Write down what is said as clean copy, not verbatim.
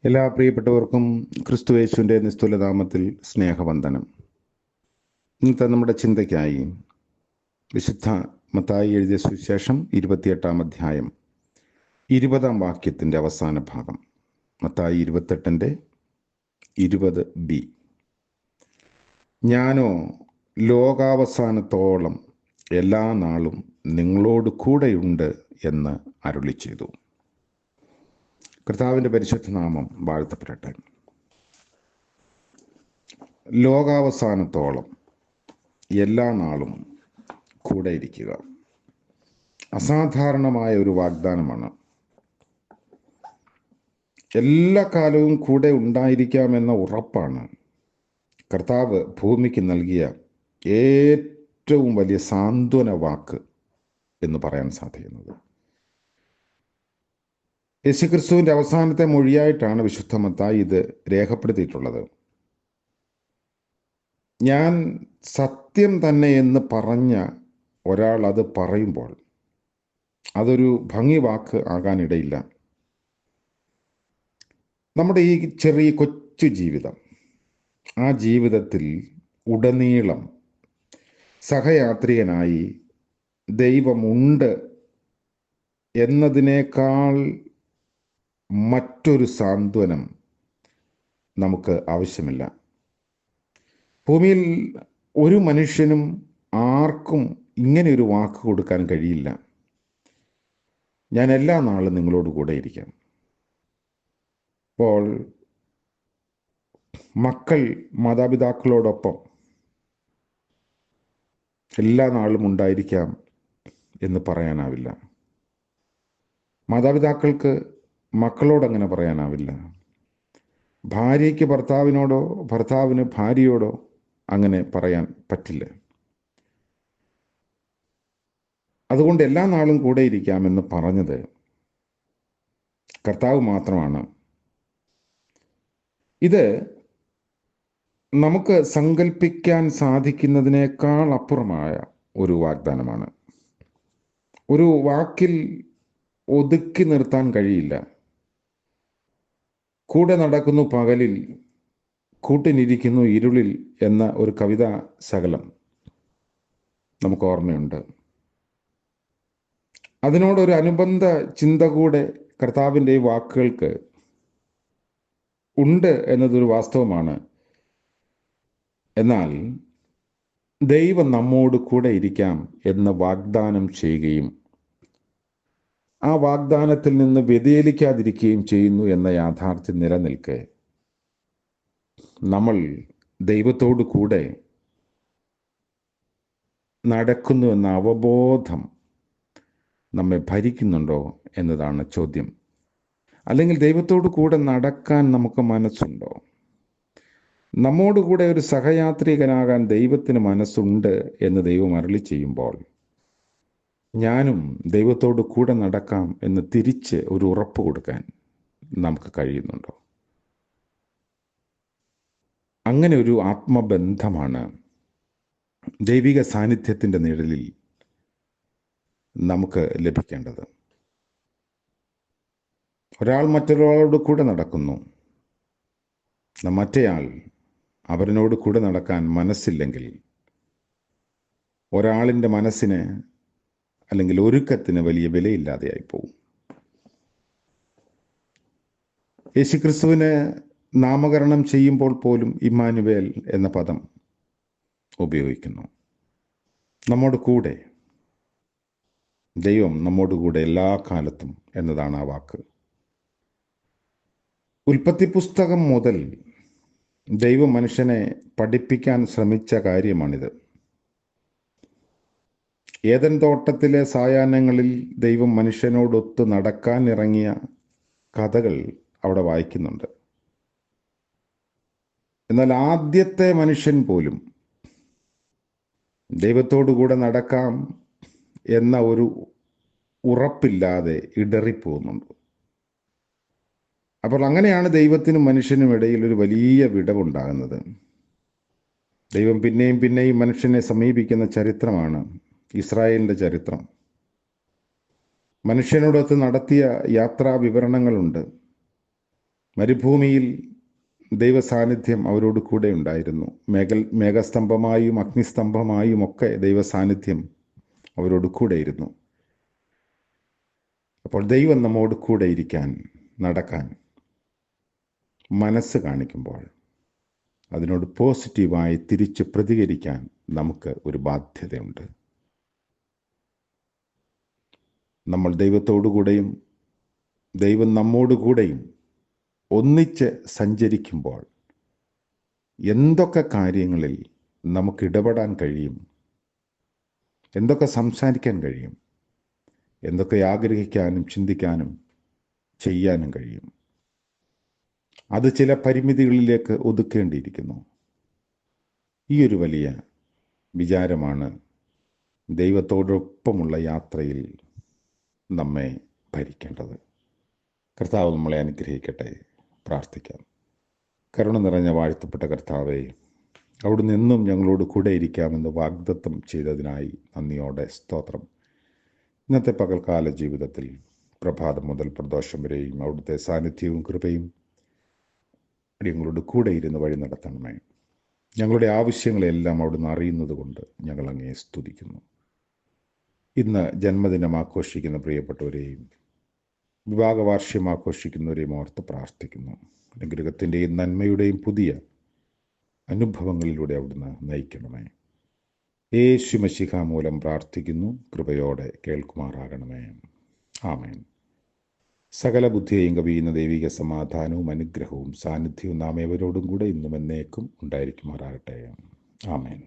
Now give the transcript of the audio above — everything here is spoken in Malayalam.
എല്ലാ പ്രിയപ്പെട്ടവർക്കും ക്രിസ്തുയേശുവിൻ്റെ നിസ്തുല നാമത്തിൽ സ്നേഹവന്ദനം. ഇന്നത്തെ നമ്മുടെ ചിന്തയ്ക്കായി വിശുദ്ധ മത്തായി എഴുതിയ സുവിശേഷം 28-ാം അധ്യായം 20-ാം വാക്യത്തിൻ്റെ അവസാന ഭാഗം. മത്തായി 28:20b. ഞാനോ ലോകാവസാനത്തോളം എല്ലാ നാളും നിങ്ങളോട് കൂടെയുണ്ട് എന്ന് അരുളി ചെയ്തു. കർത്താവിൻ്റെ പരിശുദ്ധ നാമം വാഴ്ത്തപ്പെടട്ടെ. ലോകാവസാനത്തോളം എല്ലാ നാളും കൂടെ ഇരിക്കുക അസാധാരണമായ ഒരു വാഗ്ദാനമാണ്. എല്ലാ കാലവും കൂടെ ഉണ്ടായിരിക്കാമെന്ന ഉറപ്പാണ് കർത്താവ് ഭൂമിക്ക് നൽകിയ ഏറ്റവും വലിയ സാന്ത്വന വാക്ക് എന്ന് പറയാൻ സാധിക്കുന്നത്. യേശുക്രിസ്തുവിൻ്റെ അവസാനത്തെ മൊഴിയായിട്ടാണ് വിശുദ്ധ മത്തായി ഇത് രേഖപ്പെടുത്തിയിട്ടുള്ളത്. ഞാൻ സത്യം തന്നെ എന്ന് പറഞ്ഞ ഒരാൾ അത് പറയുമ്പോൾ അതൊരു ഭംഗി വാക്ക് ആകാനിടയില്ല. നമ്മുടെ ഈ ചെറിയ കൊച്ചു ജീവിതം, ആ ജീവിതത്തിൽ ഉടനീളം സഹയാത്രികനായി ദൈവമുണ്ട് എന്നതിനേക്കാൾ മറ്റൊരു സാന്ത്വനം നമുക്ക് ആവശ്യമില്ല. ഭൂമിയിൽ ഒരു മനുഷ്യനും ആർക്കും ഇങ്ങനെ ഒരു വാക്ക് കൊടുക്കാൻ കഴിയില്ല. ഞാൻ എല്ലാ നാളും നിങ്ങളോട് കൂടെ ഇരിക്കാം. അപ്പോൾ മക്കൾ മാതാപിതാക്കളോടൊപ്പം എല്ലാ നാളും ഉണ്ടായിരിക്കാം എന്ന് പറയാനാവില്ല. മാതാപിതാക്കൾക്ക് മക്കളോടങ്ങനെ പറയാനാവില്ല. ഭാര്യയ്ക്ക് ഭർത്താവിനോടോ ഭർത്താവിന് ഭാര്യയോടോ അങ്ങനെ പറയാൻ പറ്റില്ല. അതുകൊണ്ട് എല്ലാ നാളും കൂടെ ഇരിക്കാമെന്ന് പറഞ്ഞത് കർത്താവ് മാത്രമാണ്. ഇത് നമുക്ക് സങ്കല്പിക്കാൻ സാധിക്കുന്നതിനേക്കാൾ അപ്പുറമായ ഒരു വാഗ്ദാനമാണ്. ഒരു വാക്കിൽ ഒതുക്കി നിർത്താൻ കഴിയില്ല. കൂടെ നടക്കുന്നു പകലിൽ, കൂട്ടിനിരിക്കുന്നു ഇരുളിൽ എന്ന ഒരു കവിതാ ശകലം നമുക്ക് ഓർമ്മയുണ്ട്. അതിനോടൊരു അനുബന്ധ ചിന്ത കൂടെ കർത്താവിൻ്റെ ഈ വാക്കുകൾക്ക് ഉണ്ട് എന്നതൊരു വാസ്തവമാണ്. എന്നാൽ ദൈവം നമ്മോട് കൂടെ ഇരിക്കാം എന്ന് വാഗ്ദാനം ചെയ്യുകയും ആ വാഗ്ദാനത്തിൽ നിന്ന് വ്യതിചലിക്കാതിരിക്കുകയും ചെയ്യുന്നു എന്ന യാഥാർത്ഥ്യം നിലനിൽക്കെ നമ്മൾ ദൈവത്തോടു കൂടെ നടക്കുന്നു എന്ന അവബോധം നമ്മെ ഭരിക്കുന്നുണ്ടോ എന്നതാണ് ചോദ്യം. അല്ലെങ്കിൽ ദൈവത്തോടു കൂടെ നടക്കാൻ നമുക്ക് മനസ്സുണ്ടോ? നമ്മോടുകൂടെ ഒരു സഹയാത്രികനാകാൻ ദൈവത്തിന് മനസ്സുണ്ട് എന്ന് ദൈവം അരുളി ചെയ്യുമ്പോൾ ഞാനും ദൈവത്തോട് കൂടെ നടക്കാം എന്ന് തിരിച്ച് ഒരു ഉറപ്പ് കൊടുക്കാൻ നമുക്ക് കഴിയുന്നുണ്ടോ? അങ്ങനെ ഒരു ആത്മബന്ധമാണ് ദൈവിക സാന്നിധ്യത്തിൻ്റെ നിഴലിൽ നമുക്ക് ലഭിക്കേണ്ടത്. ഒരാൾ മറ്റൊരാളോട് കൂടെ നടക്കുന്നു, മറ്റേയാൾ അവരിനോട് കൂടെ നടക്കാൻ മനസ്സില്ലെങ്കിൽ ഒരാളിൻ്റെ മനസ്സിന് അല്ലെങ്കിൽ ഒരുക്കത്തിന് വലിയ വിലയില്ലാതെയായി പോകും. യേശുക്രിസ്തുവിന് നാമകരണം ചെയ്യുമ്പോൾ പോലും ഇമ്മാനുവേൽ എന്ന പദം ഉപയോഗിക്കുന്നു. നമ്മോട് കൂടെ, ദൈവം നമ്മോട് കൂടെ എല്ലാ കാലത്തും എന്നതാണ് ആ വാക്ക്. ഉൽപ്പത്തി പുസ്തകം മുതൽ ദൈവം മനുഷ്യനെ പഠിപ്പിക്കാൻ ശ്രമിച്ച കാര്യമാണിത്. ഏദൻ തോട്ടത്തിലെ സായാഹ്നങ്ങളിൽ ദൈവം മനുഷ്യനോടൊത്ത് നടക്കാൻ ഇറങ്ങിയ കഥകൾ അവിടെ വായിക്കുന്നുണ്ട്. എന്നാൽ ആദ്യത്തെ മനുഷ്യൻ പോലും ദൈവത്തോടുകൂടെ നടക്കാം എന്ന ഒരു ഉറപ്പില്ലാതെ ഇടറിപ്പോകുന്നുണ്ട്. അപ്പോൾ അങ്ങനെയാണ് ദൈവത്തിനും മനുഷ്യനും ഇടയിൽ ഒരു വലിയ വിടവുണ്ടാകുന്നത്. ദൈവം പിന്നെയും പിന്നെയും മനുഷ്യനെ സമീപിക്കുന്ന ചരിത്രമാണ് ഇസ്രായേലിൻ്റെ ചരിത്രം. മനുഷ്യനോടൊത്ത് നടത്തിയ യാത്രാ വിവരണങ്ങളുണ്ട്. മരുഭൂമിയിൽ ദൈവസാന്നിധ്യം അവരോട് കൂടെ ഉണ്ടായിരുന്നു. മേഘസ്തംഭമായും അഗ്നിസ്തംഭമായും ഒക്കെ ദൈവസാന്നിധ്യം അവരോട് കൂടെ ഇരുന്നു. അപ്പോൾ ദൈവം നമ്മോട് കൂടെ ഇരിക്കാൻ, നടക്കാൻ മനസ്സ് കാണിക്കുമ്പോൾ അതിനോട് പോസിറ്റീവായി തിരിച്ച് പ്രതികരിക്കാൻ നമുക്ക് ഒരു ബാധ്യതയുണ്ട്. നമ്മൾ ദൈവത്തോടുകൂടെയും ദൈവം നമ്മോടുകൂടെയും ഒന്നിച്ച് സഞ്ചരിക്കുമ്പോൾ എന്തൊക്കെ കാര്യങ്ങളിൽ നമുക്ക് ഇടപെടാൻ കഴിയും, എന്തൊക്കെ സംസാരിക്കാൻ കഴിയും, എന്തൊക്കെ ആഗ്രഹിക്കാനും ചിന്തിക്കാനും ചെയ്യാനും കഴിയും. അത് ചില പരിമിതികളിലേക്ക് ഒതുക്കേണ്ടിയിരിക്കുന്നു. ഈ ഒരു വലിയ വിചാരമാണ് ദൈവത്തോടൊപ്പമുള്ള യാത്രയിൽ നമ്മെ ഭരിക്കേണ്ടത്. കർത്താവ് നമ്മളെ അനുഗ്രഹിക്കട്ടെ. പ്രാർത്ഥിക്കാം. കരുണ നിറഞ്ഞ വാഴ്ത്തപ്പെട്ട കർത്താവേ, അവിടുന്ന് എന്നും ഞങ്ങളോട് കൂടെ ഇരിക്കാമെന്ന് വാഗ്ദത്തം ചെയ്തതിനായി നന്ദിയോടെ സ്തോത്രം. ഇന്നത്തെ പകൽക്കാല ജീവിതത്തിൽ പ്രഭാതം മുതൽ പ്രദോഷം വരെയും അവിടുത്തെ സാന്നിധ്യവും കൃപയും ഞങ്ങളോട് കൂടെ ഇരുന്ന് വഴി നടത്തണമേ. ഞങ്ങളുടെ ആവശ്യങ്ങളെല്ലാം അവിടുന്ന് അറിയുന്നത് കൊണ്ട് ഞങ്ങൾ അങ്ങയെ സ്തുതിക്കുന്നു. ഇന്ന് ജന്മദിനം ആഘോഷിക്കുന്ന പ്രിയപ്പെട്ടവരെയും വിവാഹ വാർഷികം ആഘോഷിക്കുന്നവരെയും ഓർത്ത് പ്രാർത്ഥിക്കുന്നു. അനുഗ്രഹത്തിൻ്റെയും നന്മയുടെയും പുതിയ അനുഭവങ്ങളിലൂടെ അവിടുന്ന് നയിക്കണമേ. യേശു മശിഹ മൂലം പ്രാർത്ഥിക്കുന്നു. കൃപയോടെ കേൾക്കുമാറാകണമേ. ആമേൻ. സകല ബുദ്ധിയെയും കവിയുന്ന ദൈവിക സമാധാനവും അനുഗ്രഹവും സാന്നിധ്യവും നാം ഏവരോടും കൂടെ ഇന്നും എന്നേക്കും ഉണ്ടായിരിക്കുമാറാകട്ടെ. ആമേൻ.